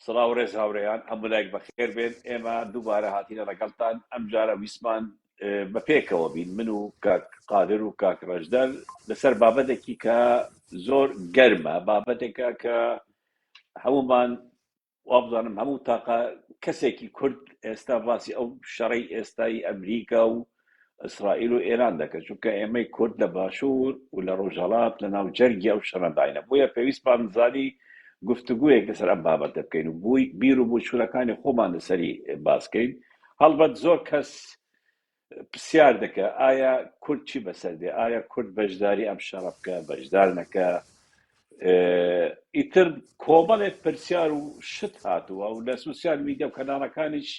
سڵاو و ڕێز هاوڕێیان هەموو لایەک بەخێر بێن. ئێمە دووبارە هاتینە لەگەڵتان. ئەم جارە ویسمان بە پێکەوە بین، من و کاک قادر و کاک ڕەشدەر، لەسەر بابەتێکی کە زۆر گەرمە، بابەتێکە کە هەمومان وابزانم هەموو تاقە کەسێکی کورد ئێستا باسی ئەو شەڕەی ئێستای ئەمریکا و ئیسرائیل و ئێران دەکەن، چونکە ئێمەی کورد لە باشوور و لە ڕۆژهەڵات لە ناو جەرگی ئەو شەڕەداینە. بۆیە پێویستمان بزانی گفتوگویەک لەسەر ئەم بابەتە بکەین و بووی بیر و بوچوورەکانی خۆمان لەسەری باسکەین. هەڵبەت زۆر کەس پرسیار دەکە ئایا کورد چی بەسەر دێ، ئایا کورد بەشداری ئەم شەڕە بکە، بەشدار نەکە. ئیتر کۆمەڵێک پرسیار و شت هاتووە و لە سوسیال میدیا و کەناڵەکانیش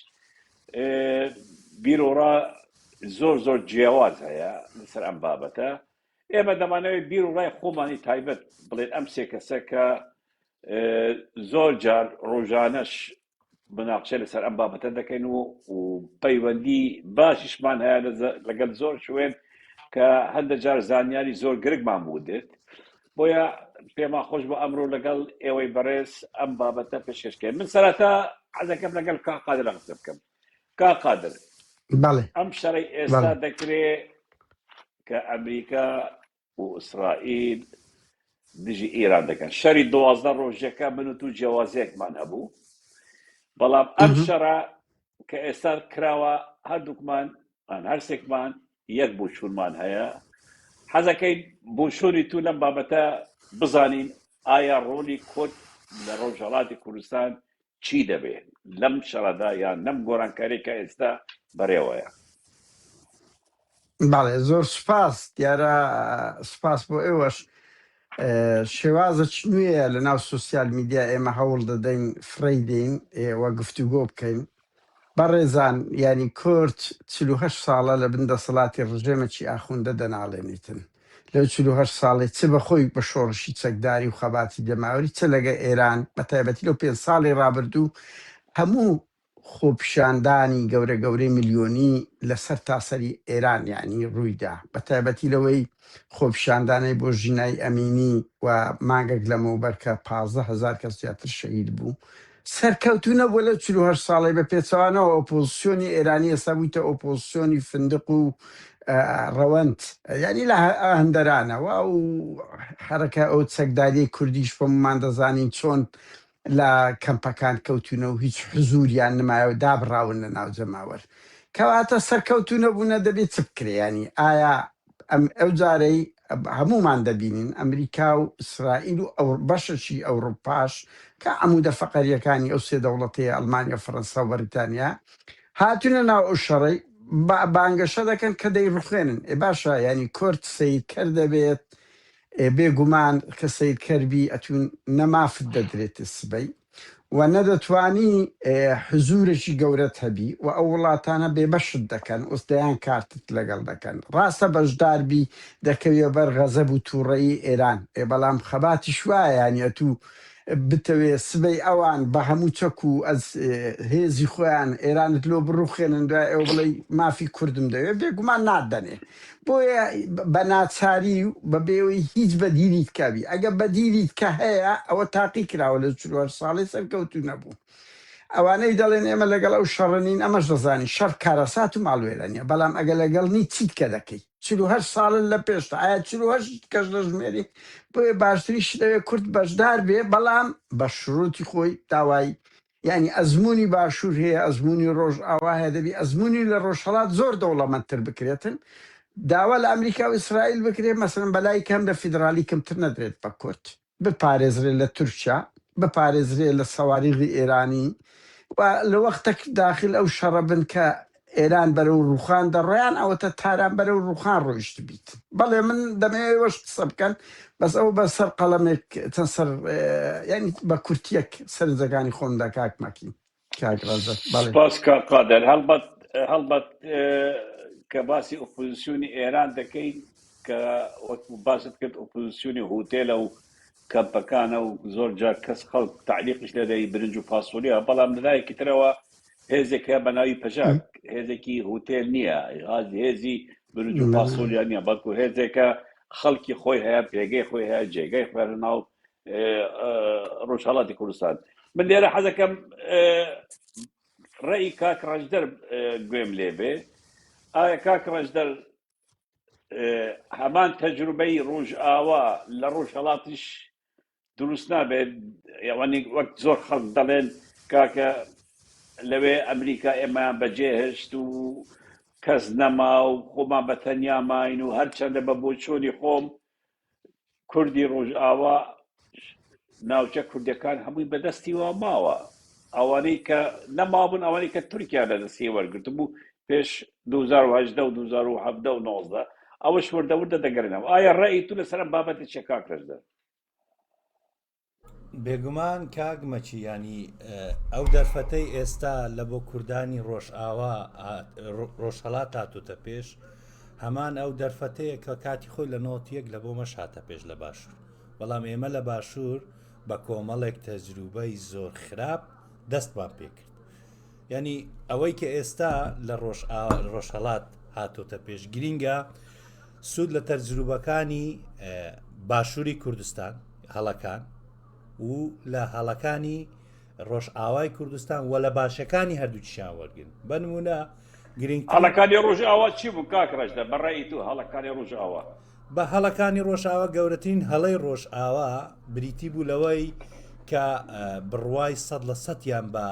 بیرۆڕا زۆر زۆر جیاواز هەیە لەسەر ئەم بابەتە. ئێمە دەمانەوێت بیر و ڕای خۆمانی تایبەت بڵێن ئەم سێ کەسە کە زۆر جار ڕۆژانەش مناقشە لەسەر ئەم بابەتە دەکەین و پەیوەندی باشیشمان هەیە لەگەڵ زۆر شوێن کە هەندە جار زانیاری زۆر گرنگمان بوو دێت. بۆیە پێما خۆش بۆ ئەمڕۆ لەگەڵ ئێوەی بەڕێز ئەم بابەتە پێشکەشکەین. من سەرەتا حەزەکەم لەگەڵ کاک قادر قسە بکەم. کاک قادر، ئەم شەڕەی ئێستا دەکرێت کە ئەمریکا و ئیسرائیل دژی ئێران دەکەن، شەری 12 ڕۆژەکە من و تو جیاوازەیەکمان هەبوو، بەڵام ئەم شەڕە کە ئێستا کراوە هەردووکمان هەرسێکمان یەک بۆچوورمان هەیە. حەزەکەی بۆچووری تو لەم بابەتە بزانین ئایا ڕۆلی کورد لە ڕۆژهەڵاتی کوردستان چی دەبێت لەم شەڕەدا یان لەم گۆڕانکاریی کە ئێستا بەڕێوەیە. باڵێ زۆر سپاس دیارە، سپاس بۆ ئێوەش. شێوازە چنوویە لە ناو سوسیال میدیا ئێمە هەوڵ دەدەین فڕی دێین وە گفتوگۆ بکەین. بەڕێزان، ینی کورد 48 ساڵە لە بندەسەڵاتی ڕژێمەکی ئاخوندە دەناڵێنیتن. لەو 48 ساڵی چ بەخۆی بە شۆڕشی چەکداری و خەباتی دەماوەری، چ لەگە ئێران بە تایبەتی لەو 5 ساڵی ڕابردوو هەموو خۆپیشاندانی گەورە گەورەی ملیۆنی لەسەر تاسەری ئێران یعنی ڕوویدا، بە تایبەتی لەوەی خۆپیشاندانەی بۆ ژینای ئەمینی و مانگەک لەمەوبەر کە 15,000 کەس زیاتر شەهید بوو. سەرکەوتونە بۆ لە 48 ساڵی بە پێچەوانەوە ئۆپۆزیسیۆنی ئێرانی ئێستا بوویتە ئۆپۆزیسیۆنی فندق و ڕەوەند، ینی لە هەندەرانەوە و حرەکە ئەو چەکداری کوردیش بۆمان دەزانین چۆن لە کەمپەکان کەوتونە و هیچ حزوریان نمایەوە دابڕاون لە ناو جەماوەر. کەواتە سەرکەوتونە بوونە دەبێت چ بکرێنی. ئایا ئەو جارەی هەمومان دەبینین ئەمریکا و ئیسرائیل و ئەو بەشەشی ئەوروپاش کە عەمودە فەقەریەکانی ئەو سێ دەوڵەتەیە ئەڵمانیا، فەڕەنسا و بەریتانیا هاتوونە ناو ئەو شەڕەی بانگەشە دەکەن کە دەیڕوخێنن. باشە، ینی کورد سەیدکەر دەبێت، بێگومان کە سەیدکەربی ئەتون نەمافت دەدرێتە سبەی و نەدەتوانی حزورێکی گەورەت هەبی و ئەو وڵاتانە بێبەشت دەکەن، ئوستەیان کارتت لەگەڵ دەکەن. ڕاستە بەشداربی دەکەوێ بەر غەزەب و تووڕەیی ئێران، بەڵام خەباتی شوایە ینی ئەتوو بتەوێ سبەی ئەوان بە هەموو چەک و هێزی خۆیان ئێرانت لۆ بڕوخێنن دوای ئەو بڵێ مافی کوردم دەوێت، بێگومان نادەنێ. بۆیە بە ناچاری و بەبێەوەی هیچ بەدیریت کەبی، ئەگە بەدیریت کە هەیە ئەوە تاقی کراوە لە 48 ساڵی سەرکەوتو نەبوو. ئەوانەی دەڵێن ئێمە لەگەڵ ئەو شەڕنین، ئەمەش دەزانی شەڕ کارەسات و ماڵوێرانە، بەڵام ئەگە لەگەڵنی چیت کە دەکەی 48 ساڵن لە پێشتا، ئایا 48 کەس دەژمێری. بۆیە باشتریش دەوێت کورد بەشدار بێ، بەڵام بە شروعی خۆی داوای ینی ئەزمموی باشوور هەیە، ئەزمموی ڕۆژ ئاوا هەیە، دەبی ئەزمموی لە ڕۆژهەڵات زۆر دەوڵەمەندتر بکرێتن. داوا لە ئەمریکا و ئیسرائیل بکرێت، مەسەڵەن بەلای کەم لە فیدرالی کەمتر نەدرێت بە کورد، بپارێزرێت لە تورکیا، بپارێزرێت لە سەواریغی ئێرانی و لە وەختێک داخل ئەو شەڕە بن کە ئێران بەرەو ڕوخان دەڕۆیان، ئەوەتە تاران بەرەو ڕوخان ڕۆیشت بیت. بەڵێ من دەمەوێت قسە بکەن، بەس ئەو بە سەر قەڵەمێک چەند سەر ینی بە کورتیەک سەرنجەکانی خۆمدا کاکمەکی کاکڕەزە. سپاس کاک قادر. هەڵبەت کە باسی ئۆپۆزیسیۆنی ئێران دەکەین کە وەکو باست کرد ئۆپۆزیسیۆنی هۆتێلە و کەمپەکانە و زۆر جار کەس خەڵک تعلیقش لەدەی برنج و فاسۆلیە، بەڵام لەلایەکی ترەوە هێزێک هەیە بە ناوی پەژاک، هێزێکی هۆتێل نییە، هێزی برنج و فاسۆلیا نییە، بەڵکو هێزێکە خەڵکی خۆی هەیە، پێگەی خۆی هەیە، جێگەی خۆی ناو ڕۆژهەڵاتی کوردستان. من لێرە حەزەکەم ڕێی کاک ڕەشدەر گوێم لێبێ. ئایا کاک ڕەشدەر هەمان تەجروبەی ڕۆژئاوا لە ڕۆژهەڵاتیش دروست نابێت؟ یعنی وەک زۆر خەڵک دەڵێن کاکە لەوێ ئەمریکا ئێمەیان بەجێهێشت و کەس نەما و خۆمان بە تەنیا ماین و هەرچەندە بە بۆ چۆنی خۆم کوردی ڕۆژئاوا ناوچە کوردەکان هەمووی بەدەستی وا ماوە. ئەوانەی کە نەمابوون ئەوانەی کە تورکیا لەدەستی وەرگرت بوو پێش 2018 و 2017 و 19 ئەوەش وردەوردە دەگەڕێنەوە. ئایا ڕێی تو لەسەر بابەتی چێ کاک ڕەشدەر؟ بێگومان کاگمەچی ینی ئەو دەرفەتەی ئێستا لە بۆ کوردانی ڕۆژهەڵات هاتوتە پێش هەمان ئەو دەرفەتەیە کە کاتی خۆی لە نۆتیەک لە بۆ مەشاتە پێش لە باشوور. بەڵام ئێمە لە باشوور بە کۆمەڵێک تەجروبەی زۆر خراپ دەستمان پێکرد. ینی ئەوەی کە ئێستا لە ڕۆژهەڵات هاتوتە پێش گرینگە سوود لە تەجروبەکانی باشووری کوردستان هەڵەکان و لە هەڵەکانی ڕۆژئاوای کوردستان و لە باشەکانی هەردووچیان وەرگن. بنمونە گرنگ هەڵەکانی ڕۆژئاوا چی بوو کاک ڕەشدەر بەڕێی تو؟ هەڵەکانی ڕۆژئاوا بە هەڵەکانی ڕۆژئاوا گەورەترین هەڵەی ڕۆژئاوا بریتی بوو لەوەی کە بڕوای 100% بە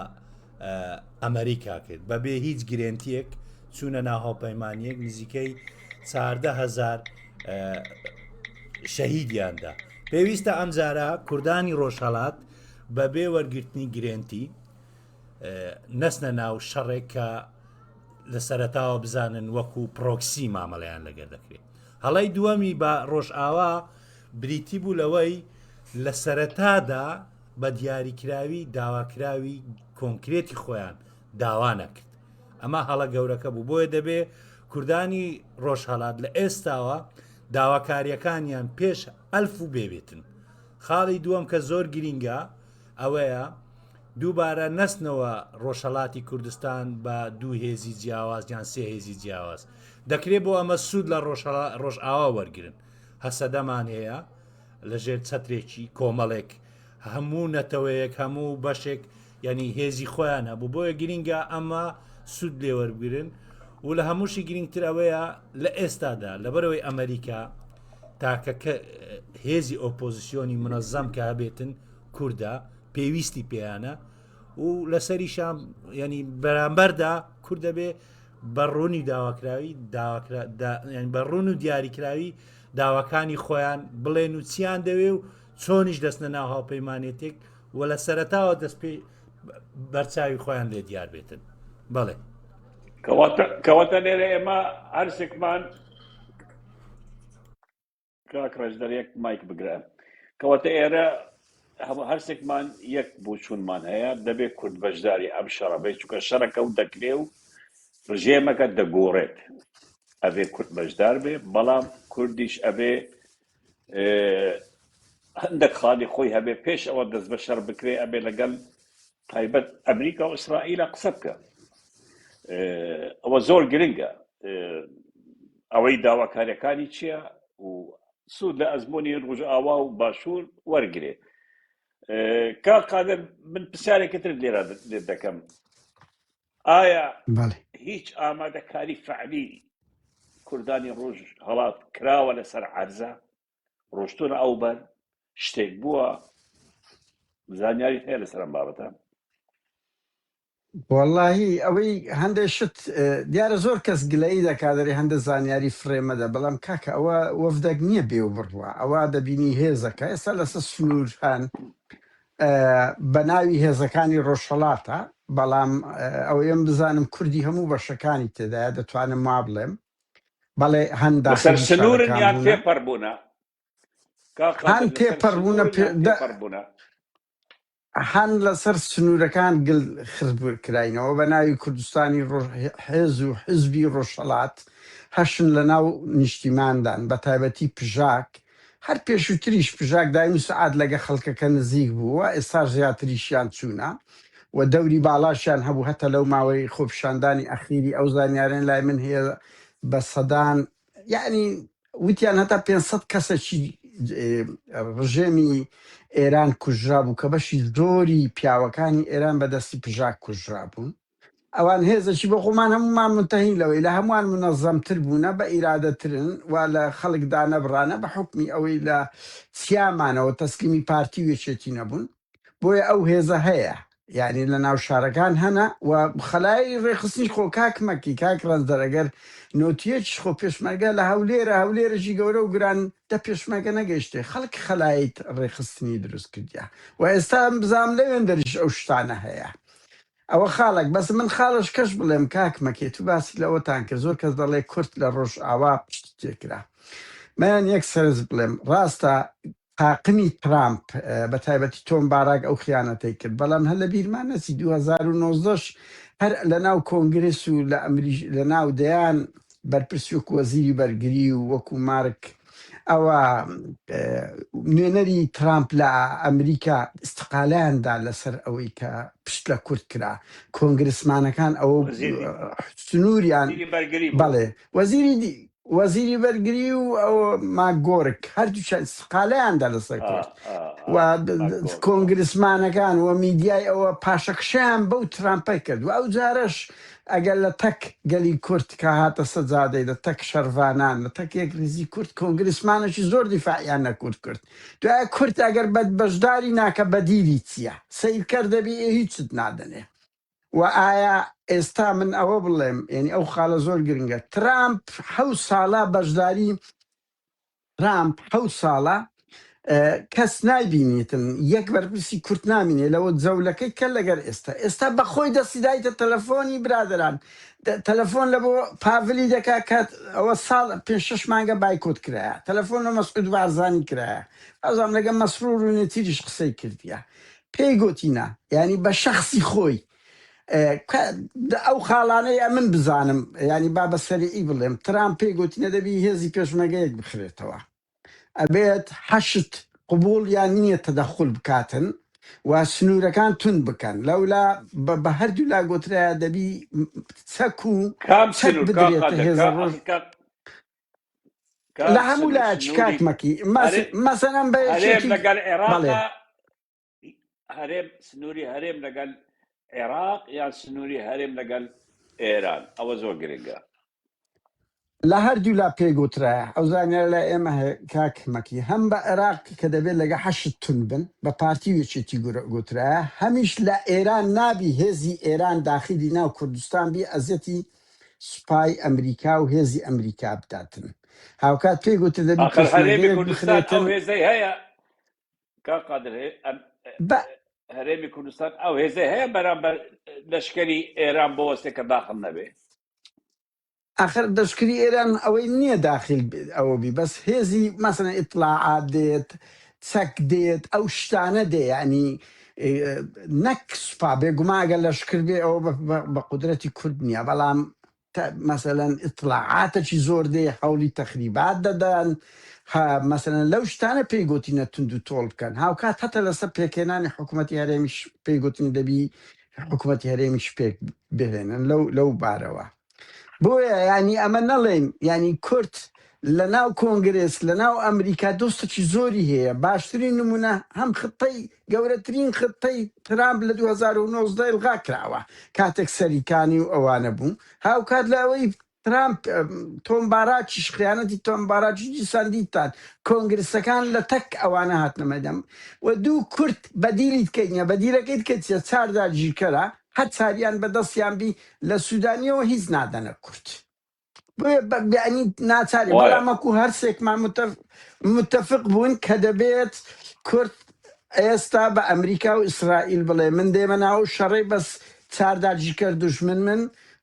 ئەمریکا کرد بەبێ هیچ گرنتیەک چوونە ناو هاوپەیمانیەک نزیکەی 14,000 شەهیدیاندا. پێویستە ئەم جارە کوردانی ڕۆژهەڵات بەبێ وەرگرتنی گرنتی نەسنە ناو شەڕێک کە لە سەرەتاوە بزانن وەکو پرۆکسی مامەڵەیان لەگەر دەکرێت. هەڵەی دووەمی بە ڕۆژئاوا بریتی بوو لەوەی لە سەرەتادا بە دیاریکراوی داواکراوی کۆنکرێتی خۆیان داوا نەکرد. ئەمە هەڵە گەورەکە بوو. بۆیە دەبێ کوردانی ڕۆژهەڵات لە ئێستاوە داواکاریەکانیان پێش ئەلف و بێبێتن. خاڵی دووەم کە زۆر گرینگە ئەوەیە دووبارە نەستنەوە ڕۆژهەڵاتی کوردستان بە دوو هێزی جیاواز یان سێ هێزی جیاواز. دەکرێت بۆ ئەمە سوود لە ڕۆژئاوا وەرگرن. هەسەدەمان هەیە لەژێر چەترێکی کۆمەڵێک هەموو نەتەوەیەک هەموو بەشێک ینی هێزی خۆیان هەبوو. بۆیە گرینگە ئەمە سوود لێ وەرگرن و لە هەمووشی گرنگتر ئەوەیە لە ئێستادا لەبەرەوەی ئەمریکا تاکە هێزی ئۆپۆزیسیۆنی منەظەم کە هەبێتن کووردە پێویستی پێیانە و لەسەریشان ینی بەرامبەردا کورد دەبێ بەڕوونی داواکراوی بەڕوون و دیاریکراوی داواکانی خۆیان بڵێن و چیان دەوێ و چۆنیش دەستنە ناو هاوپەیمانێتێک و لە سەرەتاوە دەست پێ بەرچاوی خۆیان لێ دیار بێتن. بەڵێ کەواتە لێرە ئێمە هەرسێکمان کاک ڕەشدەر یەک مایک بگرە. کەواتە ئێرە هەرسێکمان یەک بۆ چوونمان هەیە دەبێت کورد بەشداری ئەم شەڕە بێت چونکە شەڕەکە و دەکرێ و ڕژێمەکە دەگۆڕێت. ئەبێ کورد بەشدار بێ بەڵام کوردیش ئەبێ هەندێک خاڵی خۆی هەبێ پێش ئەوە دەست بە شەڕ بکرێ ئەبێ لەگەڵ تایبەت ئەمریکا و ئیسرائیلە قسە بکە. ئەوە زۆر گرنگە ئەوەی داواکاریەکانی چییە و سوود لە ئەزمموی ڕۆژئاوا و باشوور وەرگێ. کاک قادر من پرسیارێکتر لێرە دەکەم. ئایا هیچ ئامادەکاری فەعلی کوردانی ڕۆژهەڵات کراوە لەسەر عەرزە؟ ڕۆشتونە ئەو بەر شتێک بووە؟ زانیاریت هەیە لەسەر ئەم بابەتە؟ واللهی ئەوەی هەندێک شت دیارە زۆر کەس گلەیی دەکاتەری هەندە زانیاری فرێمەدە بەڵام کاکە ئەوە وەفدەک نییە بێ و بڕوە ئەوە دەبینی هێزەکە ئێستا لەسەر سنوورهان بە ناوی هێزەکانی ڕۆژهەڵاتە بەڵام ئەو ئێم بزانم کوردی هەموو بەشەکانی تێدایە دەتوانم وا بڵێم بەڵێ هەندە سنوورن یان تێپەڕبوونە؟ هەن تێپەڕبوونە هەن لەسەر سنوورەکان گل خزبور کراینەوە بە ناوی کوردستانی حێز و حزبی ڕۆژهەڵات هەشن لە ناو نیشتیماندان بە تایبەتی پژاک هەر پێشووتریش پژاک دایم و سعات لەگە خەڵکەکە نزیک بووە ئێستا زیاتریشیان چوونە و دەوری باڵاشیان هەبوو هەتا لەو ماوەی خۆپیشاندانی ئەخیری ئەو زانیارێن لای من هەیە بە سەدان یعنی وتیان هەتا 500 کەسێکی ڕژێمی ئێران کوژرا بوو کە بەشی زۆری پیاوەکانی ئێران بەدەستی پژاک کوژرا بوون ئەوان هێزەکی بە خۆمان هەمومان منتەهین لەوەی لە هەمووان منەظەمتر بوونە بە ئیرادەترن و لە خەڵکدا نەبڕانە بە حکمی ئەوەی لە چیامانەوە تەسلیمی پارتی وێچێتی نەبوون بۆیە ئەو هێزە هەیە یعنی لە ناو شارەکان هەنا و خەلای ڕێخستنی خۆ کاکمەکی کاک ڕەنزەرەگەر نۆتیەکی خۆ پێشمەرگە لە هەولێرەژی گەورە و گران دە پێشمەگە نەگەیشتێ خەڵک خەلایت ڕێخستنی دروست کردیا و ئێستا بزام لەوێن دەریش ئەو شتانە هەیە ئەوە خاڵک بەس من خاڵش کەش بڵێم کاکمەکێ تو باسی لەوەتان کرد زۆر کەس دەڵێ کورد لە ڕۆژ ئاوا پشت تێکرا من یەک سەرز بڵێم ڕاستە تاقمی ترامپ بە تایبەتی تۆم باراک ئەو خیانەتەی کرد بەڵام هەر لە بیرمان نەچی 2019 هەر لە ناو کۆنگرس و لە ناو دەیان بەرپرسی وەکو وەزیری بەرگری و وەکو مارک ئەوە نوێنەری ترامپ لە ئەمریکا استقالەیاندا لەسەر ئەوەی کە پشت لە کورد کرا کۆنگرسمانەکان ئەوە سنووریان بەڵێ وەزیری بەرگری و ئەوە ماگۆرک هەردوو استقالەیاندا لەسەر کورد و کۆنگرسمانەکان و میدیای ئەوە پاشەکشیان بەو ترامپەی کرد و ئەو جارەش ئەگەر لە تەک گەلی کورد کە هاتە سەجادەی لە تەک شەرڤانان لە تەک یەک ریزی کورد کۆنگرسمانێکی زۆر دیفاعیان نەکورد کرد دوایە کورد ئەگەر بەشداری ناکە بەدیری چییە سیرکەر دەبی هیچت نادەنێ و ئایا ئێستا من ئەوە بڵێم یعنی ئەو خاڵە زۆر گرنگە ترامپ 7 ساڵە بەشداری ترامپ 7 ساڵە کەس نایبینیتن یەک بەرپرسی کورت نامینێ لەوە جەولەکەی کە لەگەر ئێستا بەخۆی دەسیدایتە تەلەفۆنی برادران تەلەفۆن لە بۆ پاڤلی دەکا کات ئەوە ساڵ 5-6 مانگە بایکۆت کرایە تەلەفۆن لە مەسعود بارزانی کرایە ئەزام لەگە مەسرور و نێتیریش قسەی کردیە پێی گوتینە ینی بە شەخصی خۆی ئەو خاڵانەیە من بزانم ینی با بەسەریئی بڵێم ترامپ پێی گوتینە دەبی هێزی پێشمەگەیەک بخرێتەوە ئەبێت حەشت قبول یان نییە تەدەخل بکاتن و سنوورەکان تون بکەن لەولا بە هەردوو لا گۆترایە دەبی چەک و چەک بدرێتە هێزە ڕۆژ لە هەموو لایە چ کاکمەکی مەسەلەن بە لەگەڵ عێراق هەرێم سنووری هەرێم لەگەڵ عێراق یان سنووری هەرێم لەگەڵ ئێران ئەوە زۆر گرنگە لە هەردوو لا پێگوترایە ئەو زانیار لە ئێمە کاکمەکی هەم بە عێراق کە دەبێت لەگە حەشت تون بن بە پارتی وێچێتی گوترایە هەمیش لە ئێران نابی هێزی ئێران داخلی ناو کوردستان بی ئەزەتی سوپای ئەمریکا و هێزی ئەمریکا بداتن هاوکات پێی گوتە دەبی بخرێتن هێزەی هەیە کاقادر هەرێمی کوردستان ئەو هێزەی هەیە بەرامبەر لەشکری ئێران بۆ وەستێکە داخل نەبێ آخر دەشکری ئێران ئەوەی نییە داخل ئەوە بی بەس هێزی مەسەلەن ئیطلاعات دێت چەک دێت ئەو شتانە دێ ینی نەک سوپا بێگوماگە لەشکر بێ ئەوە بە قودرەتی کورد نییە بەڵام مەسەلەن ئیطلاعاتێکی زۆر دێ هەوڵی تەخریبات دەدەن مەسەلەن لەو شتانە پێی گوتینە تونند و تۆڵ بکەن هاوکات هەتە لەسەر پێکێنانی حکوومەتی هەرێمیش پێی گوتنی دەبی حکوومەتی هەرێمیش پێک بهێنن لەو بارەوە بۆیە ینی ئەمە نەڵێن ینی کورد لە ناو کۆنگرس لە ناو ئەمریکا دۆستێکی زۆری هەیە باشترین نمونە هەم خطەی گەورەترین خطەی ترامپ لە 2019 ئلغا کراوە کاتێک سەریکانی و ئەوانە بوو هاوکات لە ئەوەی ترامپ تۆم باراکیش خیانەتی تۆم باراکی ساندیتان کۆنگرسەکان لە تەک ئەوانە هاتنەمەدەم و دوو کورد بەدیری بکەینە بەدیرەکەیت کە چە چاردا ژیرکەرە هەر چاریان بەدەستیان بی لە سوودانیەوە هیچ نادەنە کورد بۆیە ناچاری بەڵامەکو هەرسێکمان متفق بوون کە دەبێت کورد ئێستا بە ئەمریکا و ئیسرائیل بڵێ من دێمە ناو شەڕێ بەس چارداژیکەر دوژمن من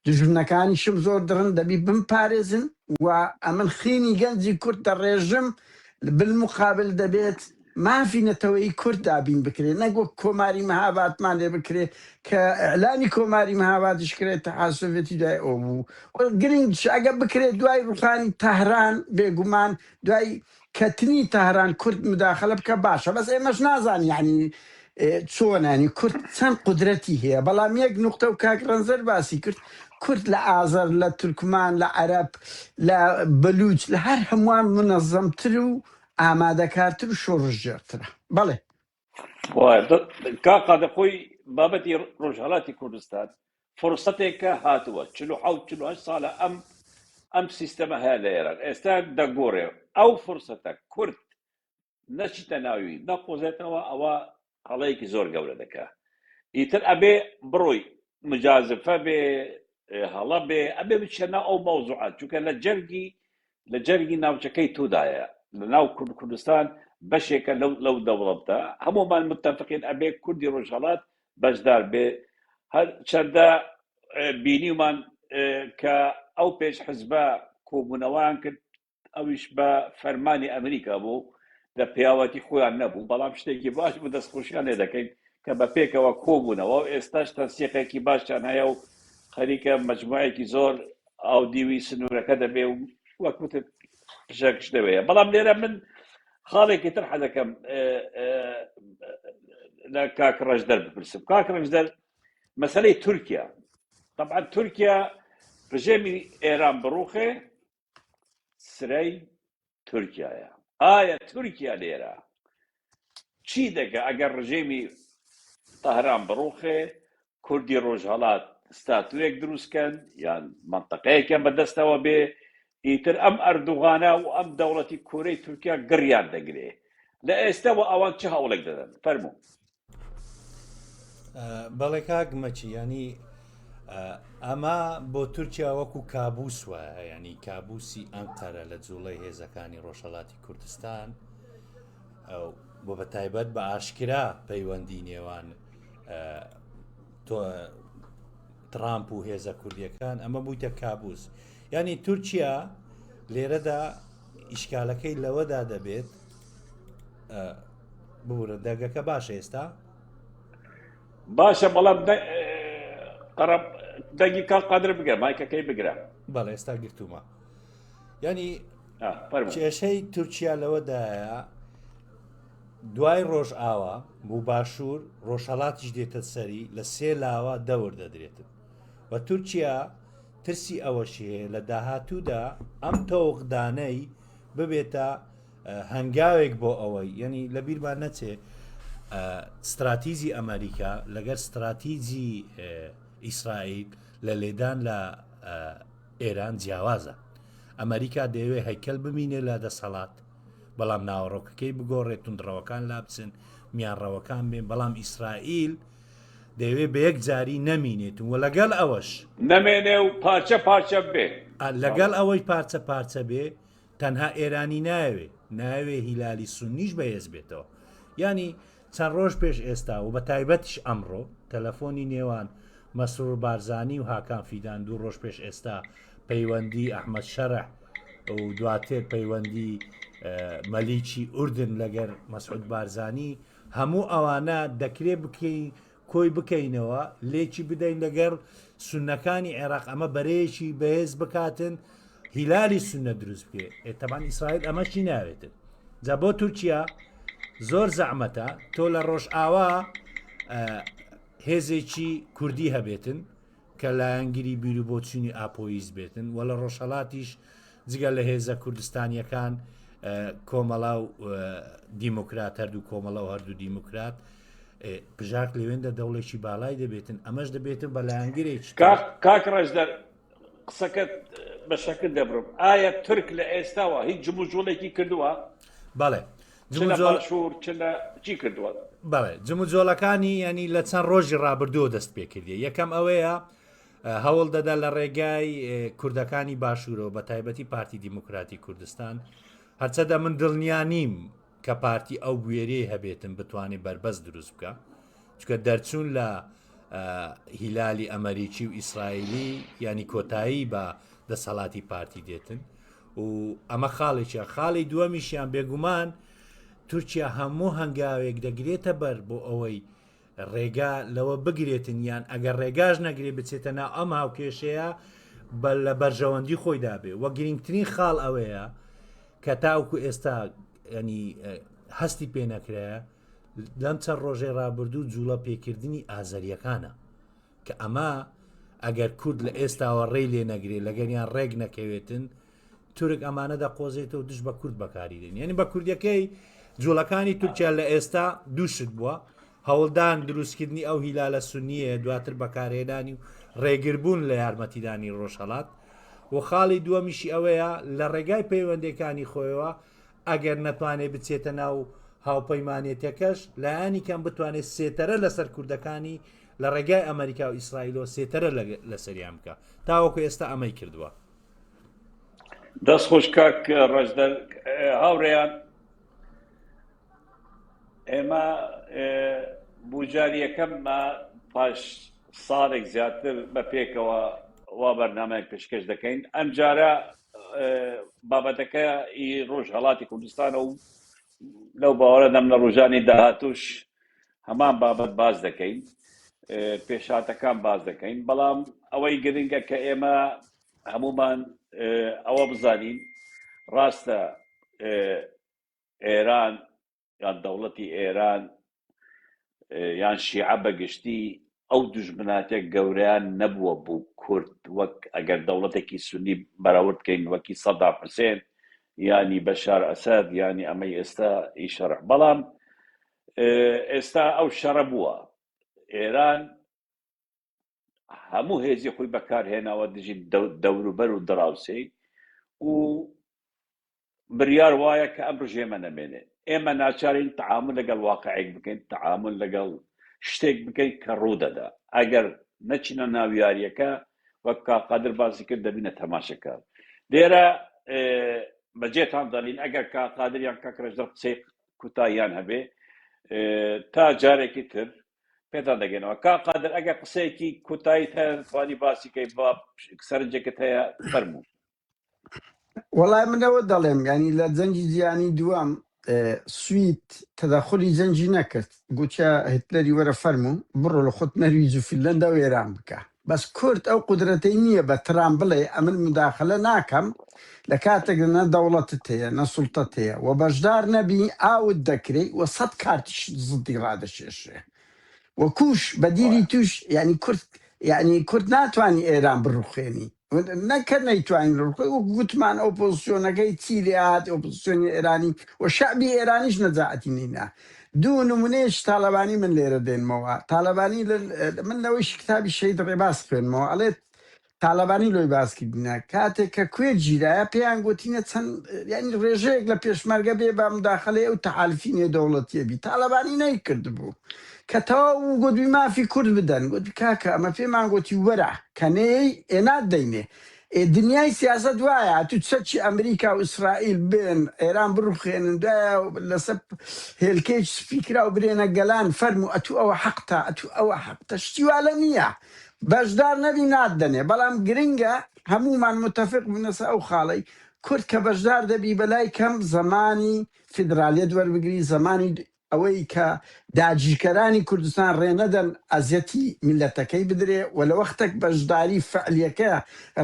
دژمنەکانیشم زۆر درن دەبی بمپارێزن و ئەمن خینی گەنجی کورد دەڕێژم بالمقابل دەبێت مافی نەتەوەی کورد دابین بکرێ نەگوەک کۆماری مەهابادمان لێ بکرێ کە ئەعلانی کۆماری مەهابادیش کرێت تەحاسوڤێتی دوای ئەو بوو گرنگ ئەگە بکرێت دوای ڕوخانی تەهران بێگومان دوای کەتنی تەهران کورد مداخەلە بکە باشە بەس ئێمەش نازان یعنی چۆنانی کورد چەند قودرەتی هەیە بەڵام یەک نوقتە و کاک ڕەنزەر باسی کرد کورد لە ئازەر لە تورکمان لە عەرەب لە بەلوچ لە هەر هەمووان منەظەمتر و ئامادەکارتر و شۆڕژێرترە. بەڵێ کاقا دەخۆی بابەتی ڕۆژهەڵاتی کوردستان فرسەتێکە هاتووە 48 ساڵە ئەم سیستەمە هەیە لە ئێران ئێستا دەگۆڕێ ئەو فرسەتە کورد نەچیتە ناوی نەقۆزێتەوە ئەوە هەڵەیەکی زۆر گەورە دەکا ئیتر ئەبێ بڕۆی مجازفە بێ هەڵە بێ ئەبێ بچێنە ئەو مەوزوعات چونکە لە جەرگی ناوچەکەی تۆدایە لە ناو کوردستان بەشێکە لەو دەوڵەتە هەمومان متتەفقین ئەبێ کوردی ڕۆژهەڵات بەشدار بێ هەر چەندە بینیمان کە ئەو پێش حزبە کۆبوونەوەیان کرد ئەویش بە فەرمانی ئەمریکا بوو لە پیاوەتی خۆیان نەبوو بەڵام شتێکی باش بوو دەستخۆشیان لێ دەکەین کە بە پێکەوە کۆبوونەوە و ئێستاش تەنسیقێکی باشیان هەیە و خەریکە مەجموعەیەکی زۆر ئاودیوی سنوورەکە دەبێ و وەکوتت پشەکش دەوەیە بەڵام لێرە من خاڵێکی تر حەزەکەم لە کاک ڕەشدەر بپرسم کاک ڕەشدەر مەسەلەی تورکیا طبعا تورکیا ڕژێمی ئێران بڕوخێ سرەی تورکیایە ئایا تورکیا لێرە چی دەکە ئەگەر ڕژێمی تەهران بڕوخێ کوردی ڕۆژهەڵات ستاتوێک دروستکەن یان منتەقەیەکیان بەدەستەوە بێ ئیتر ئەم ئەردوغانە و ئەم دەوڵەتی کورەی تورکیا گڕیان دەگرێ لە ئێستاوە ئەوان چه هەوڵێک دەدەن فەرموو بەڵێ کاک مەچی ینی ئەمە بۆ تورکیا وەکو کابوس وایە ینی کابوسی ئەنقەرە لە جوڵەی هێزەکانی ڕۆژهەڵاتی کوردستان بۆ بە تایبەت بە ئاشکرا پەیوەندی نێوان ترامپ و هێزە کوردیەکان ئەمە بوویتە کابوس ینی تورکیا لێرەدا ئیشکالەکەی لەوەدا دەبێت بورە دەرگەکە باشە ئێستا باشە بەڵام دەنگی کاڵ قادر بگە مایکەکەی بگرە بەڵێ ئێستا گرتومە ینی کێشەی تورکیا لەوەدایە دوای ڕۆژ ئاوا بوو باشوور ڕۆژهەڵاتیش دێتە سەری لە سێ لاوە دەور دەدرێتن و تورکیا ترسی ئەوەشی هەیە لە داهاتوودا ئەم تەوقدانەی ببێتە هەنگاوێک بۆ ئەوەی یعنی لە بیرمان نەچێ استراتیزی ئەمریکا لەگەر استراتیزی ئیسرائیل لە لێدان لە ئێران جیاوازە ئەمریکا دەیەوێت هەیکەل ببینێ لە دەسەڵات بەڵام ناوەڕۆکەکەی بگۆڕێت تونندڕەوەکان لابچن میانڕەوەکان بێن بەڵام ئیسرائیل دەیەوێت بە یەک جاری نەمینێتون و لەگەڵ ئەوەش نەمێنێ و پارچە پارچە بێ لەگەڵ ئەوەی پارچە پارچە بێ تەنها ئێرانی ناوێ هیلالی سونیش بەهێز بێتەوە ینی چەند ڕۆژ پێش ئێستا و بە تایبەتیش ئەمڕۆ تەلەفۆنی نێوان مەسرور بارزانی و هاکان فیدان دوو ڕۆژ پێش ئێستا پەیوەندی ئەحمەد شەرح و دواتر پەیوەندی مەلیکی ئوردن لەگەر مەسعود بارزانی هەموو ئەوانە دەکرێت بکەین کۆی بکەینەوە لێکی بدەین لەگەر سونەکانی عێراق ئەمە بەرەیەکی بەهێز بکاتن هیلالی سونە دروست بکێ ئێتەبان ئیسرائیل ئەمەشی ناوێتن جا بۆ تورکیا زۆر زەحمەتە تۆ لە ڕۆژ ئاوا هێزێکی کوردی هەبێتن کە لایەنگیری بیر و بۆچوونی ئاپۆیز بێتن و لە ڕۆژهەڵاتیش جگە لە هێزە کوردستانیەکان کۆمەڵا و دیموکرات هەردوو کۆمەڵە و هەردوو دیموکرات بژاک لەوێندە دەوڵێکی باڵای دەبێتن ئەمەش دەبێتن بە لایەنگیرێکی کاک ڕەشدەر قسەکەت بە شەکل دەبڕم ئایا تورک لە ئێستاوە هیچ جموجۆڵێکی کردووە بەڵێ چی کردووە بەڵێ جموجۆڵەکانی ینی لە چەند ڕۆژی ڕابردووە دەست پێکردی یەکەم ئەوەیە هەوڵ دەدا لە ڕێگای کوردەکانی باشوورەوە بە تایبەتی پارتی دیموکراتی کوردستان هەرچەدە من دڵنیا نیم کە پارتی ئەو بوێرەی هەبێتن بتوانێت بربەست دروست بکە چکە دەرچوون لە هیلالی ئەمریکی و ئیسرائیلی ینی کۆتایی بە دەسەڵاتی پارتی دێتن و ئەمە خاڵێکە خاڵی دووەمیشیان بێگومان تورکیا هەموو هەنگاوێک دەگرێتە بەر بۆ ئەوەی ڕێگا لەوە بگرێتن یان ئەگەر ڕێگاش نەگرێت بچێتە ناو ئەم هاوکێشەیە لە بەرژەوەندی خۆیدا بێ وە گرنگترین خاڵ ئەوەیە کە تاوکو ئێستا ینی هەستی پێ نەکرایە لەم چەند ڕۆژێ ڕابردوو جوڵە پێکردنی ئازەریەکانە کە ئەمە ئەگەر کورد لە ئێستاوە ڕێی لێ نەگرێت لەگەریان ڕێک نەکەوێتن تورک ئەمانە دەقۆزێتەوە دش بە کورد بەکاری دێن یعنی بە کوردەکەی جوڵەکانی تورکیا لە ئێستا دووشت بووە هەوڵدان دروستکردنی ئەو هیلالە سونیە دواتر بەکارهێنانی و ڕێگربوون لە یارمەتیدانی ڕۆژهەڵات و خاڵی دووەمیشی ئەوەیە لە ڕێگای پەیوەندەکانی خۆیەوە ئەگەر نەتوانێت بچێتە ناو هاوپەیمانێتەکەش لایانی کەم بتوانێت سێتەرە لەسەر کوردەکانی لە ڕێگای ئەمریکا و ئیسرائیلەوە سێتەرە لە سەریان بکە تاوەکو ئێستا ئەمەی کردووە دەست خۆش کاک ڕەشدەر هاوڕێیان ئێمە بوجاری یەکەممە پاش ساڵێک زیاتر بە پێکەوە وا بەرنامەیەک پێشکەش دەکەین ئەم جارە بابەتەکە ڕۆژهەڵاتی کوردستانە و لەو باوەڕەدەم لە ڕۆژانی داهاتوش هەمان بابەت باز دەکەین پێشاتەکان باز دەکەین بەڵام ئەوەی گرنگە کە ئێمە هەمومان ئەوە بزانین ڕاستە ئێران یان دەوڵەتی ئێران یان شیعە بەگشتی ئەو دوژمناتێک گەورەیان نەبووە بۆ کورد وەک ئەگەر دەوڵەتێکی سونی بەراورد بکەین وەکی سەدام حوسێن ینی بەشار ئەسەد ینی ئەمەی ئێستا ئیشەڕ بەڵام ئێستا ئەو شەڕە بووە ئێران هەموو هێزی خۆی بەکارهێناوە دژی دەوروبەر و دراوسەی و بریار وایە کە ئەم ڕژێمە نەمێنێ ئێمە ناچارین تەعامل لەگەڵ واقعێک بکەین تەعامل لەگەڵ شتێک بکەین کە ڕوودەدا ئەگەر نەچینە ناو یاریەکە وەک کاقادر باسی کرد دەبینە تەماشەکە لێرە بەجێتان دەڵین ئەگەر کاقادریان کاکرەژدە قسەی کوتاییان هەبێ تا جارێکی تر پێتان دەگەنەوە کاقادر ئەگەر قسەیەکی کوتایی توانی باسیکەی بە سەرنجێکت هەیە فەرموو وەڵای منەوە دەڵێم ینی لە جەنگی جیهانی دووەم سوید تەدەخلی جەنجی نەکرد گوتیا هتلەری وەرە فەرموو بڕۆ لە خۆت نەرویج و فینلەندا و ئێران بکە بەس کورد ئەو قودرەتەی نییە بە ترام بڵێ ئەمن مداخلە ناکەم لە کاتێک نە دەوڵەتت هەیە نە سوڵتەت هەیە و بەشدار نەبی ئاوت دەکرێت و سەد کارتیش زدی ڕادەشێشێ وەکوش بەدیری توش ینی کورد ناتوانانی ئێران بڕوخێنی نەکە نەیتوانین گوتمان ئۆپۆزیسیۆنەکەی چیرات ئۆپۆزیسیۆنی ئێرانی و شعبی ئێرانیش نەجاعەتی نینە دوو نمونەیەش تاالبانی من لێرە دێنمەوە تاالبانی من لەوەیش کتابی شەید ڕێباس خوێنمەوە ئەڵێت تاالبانی لۆی باسکردنە کاتێک کە کوێ گیرایە پێیان گوتینە چەند ینی ڕێژەیەک لە پێشمەرگە بێ بە مداخلەی ئەو تەحالفینێ دەوڵەتیەبی تاالبانی نەیکرد بوو کە تەواو گوتوی مافی کورد بدەن گوتی کاکە ئەمە پێمان گوتی وەرە کەنەیە ئێنات دەینێ دنیای سیاست وایە تو چەکی ئەمریکا و ئیسرائیل بێن ئێران بڕوخێنن دوایە لەسەر هێلکەی سپیکرا و برێنە گەلان فەرمو ئەتو ئەوە حەقتە ئەتو ئەوە حەقتە شتیوالە نییە بەشدار نەبی نادەنێ بەڵام گرنگە هەمومان متفق بنەسە ئەو خاڵی کورد کە بەشدار دەبی بەلای کەم زمانی فیدرالیەت وەربگری زمانی ئەوەی کە داگیرکەرانی کوردستان ڕێنەدەن ئەزیەتی میلەتەکەی بدرێ و لە وەختێک بەشداری فعلیەکە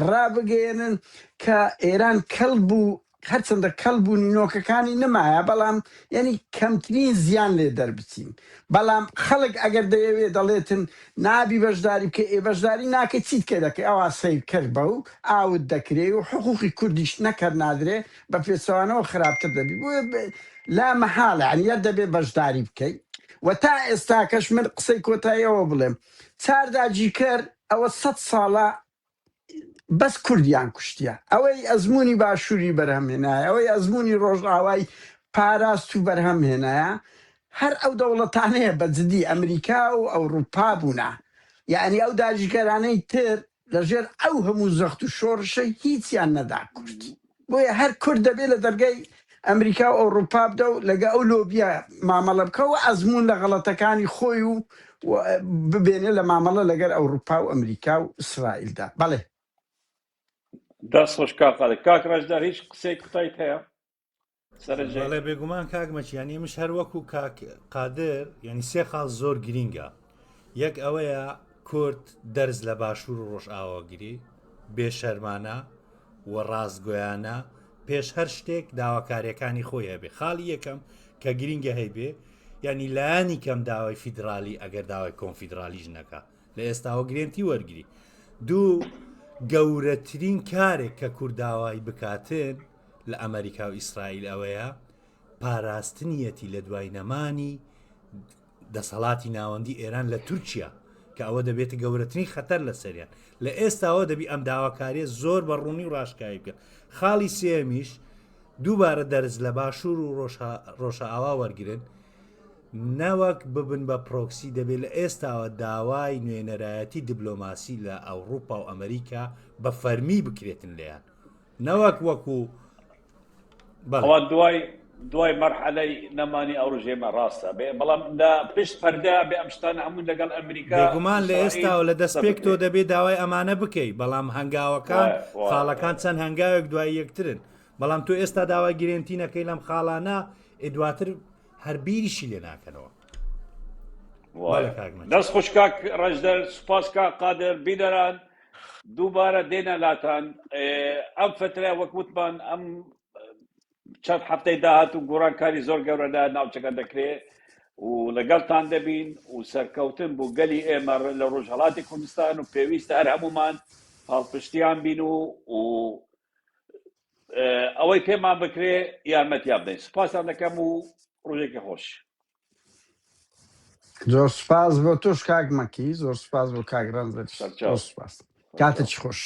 ڕابگەێنن کە ئێران کەڵب و هەرچەندە کەڵب و نینۆکەکانی نمایە بەڵام ینی کەمترین زیان لێ دەربچین بەڵام خەڵک ئەگەر دەیەوێ دەڵێتن نابی بەشداری بکە بەشداری ناکە چیت کە دەکەی ئەوە سیر کرد بە و ئاوت دەکرێ و حقوقی کوردیش نەکرد نادرێ بە پێچەوانەوە خراپتر دەبی بۆ لا مەحاڵە عنیە دەبێ بەشداری بکەیت و تا ئێستا کەش من قسەی کۆتاییەوە بڵێم چارداجیکەر ئەوە 100 ساڵە بەس کوردیان کوشتیە ئەوەی ئەزمموی باشووری بەرهەمهێنایە ئەوەی ئەزمموی ڕۆژئاوای پاراست و بەرهەمهێنایە هەر ئەو دەوڵەتانەیە بە جدی ئەمریکا و ئەوروپا بوونا یعنی ئەو داژیکەرانەی تر لەژێر ئەو هەموو زەخت و شۆڕشە هیچیان نەدا کورد بۆیە هەر کورد دەبێت لە دەرگای ئەمریکا و ئەوروپا بدە و لەگە ئەو لۆبیە مامەڵە بکەوە ئەزمون لە غەڵەتەکانی خۆی و ببێنێ لە مامەڵە لەگەر ئەوروپا و ئەمریکا و ئیسرائیلدا بەڵێ دەست خۆش کاک ڕەشدار هیچ قسەی کوتایت هەیە سەرنجێ بێگومان کاک مەچیانی مش هەر وەکو کاک قادر ینی سێ خاڵ زۆر گرینگە یەک ئەوەیە کورد دەرز لە باشوور و ڕۆژئاواگیری بێشەرمانە و ڕاستگۆیانە پێش هەر شتێک داواکاریەکانی خۆی هەبێ خاڵی یەکەم کە گرینگە هەیبێ ینی لایانی کەم داوای فیدرالی ئەگەر داوای کۆنفیدرالیش نەکە لە ئێستاوە گرێنتی وەرگری دوو گەورەترین کارێک کە کورداوای بکاتن لە ئەمریکا و ئیسرائیل ئەوەیە پاراستنیەتی لە دوای نەمانی دەسەڵاتی ناوەندی ئێران لە تورکیا کە ئەوە دەبێتە گەورەترین خەتەر لە سەریان لە ئێستاەوە دەبی ئەم داواکاریە زۆر بە ڕوونی و ڕاشکایی بکەن. خاڵی سێمیش دووبارە دەرز لە باشوور و ڕۆژە ئاوا وەرگن نەوەک ببن بە پرۆکسی دەبێت لە ئێستاوە داوای نوێنەرایەتی دیبلۆماسی لە ئەوروپا و ئەمریکا بە فەرمی بکرێتن لێیان نەوەک وەکو ئەوە دوای مەرحەلەی نەمانی ئەو ڕژێمە ڕاستە بەڵام لە پشت پەردا بێ ئەم شتانە هەموو لەگەڵ ئەمریکا بێگومان لە ئێستا و لە دەستپێک تۆ دەبێت داوای ئەمانە بکەیت بەڵام هەنگاوەکان خاڵەکان چەند هەنگاوێک دوای یەکترن بەڵام تۆ ئێستا داوای گرنگتینەکەی لەم خاڵانە دواتر هەر بیریشی لێ ناکەنەوە. دەست خوشکاک ڕەشدەر سوپاس کا قادر بیدەران دووبارە دێنە لاتان ئەم فترە وەکوتمان ئەم چەند هەفتەی داهات و گۆڕانکاری زۆر گەورەدا ناوچەکە دەکرێت و لەگەڵتان دەبین و سەرکەوتن بۆ گەلی ئێمە لە ڕۆژهەڵاتی کوردستان و پێویستە هەر هەمومان هەڵپشتیان بین و ئەوەی پێمان بکرێ یارمەتیان بدەین. سوپاسان دەکەم و ڕۆژێکی خۆش. زۆر سوپاس بۆ توش کاک مەکی، زۆر سوپاس بۆ کاک ڕەنجەر، زۆر سوپاس، کاتێکی خۆش.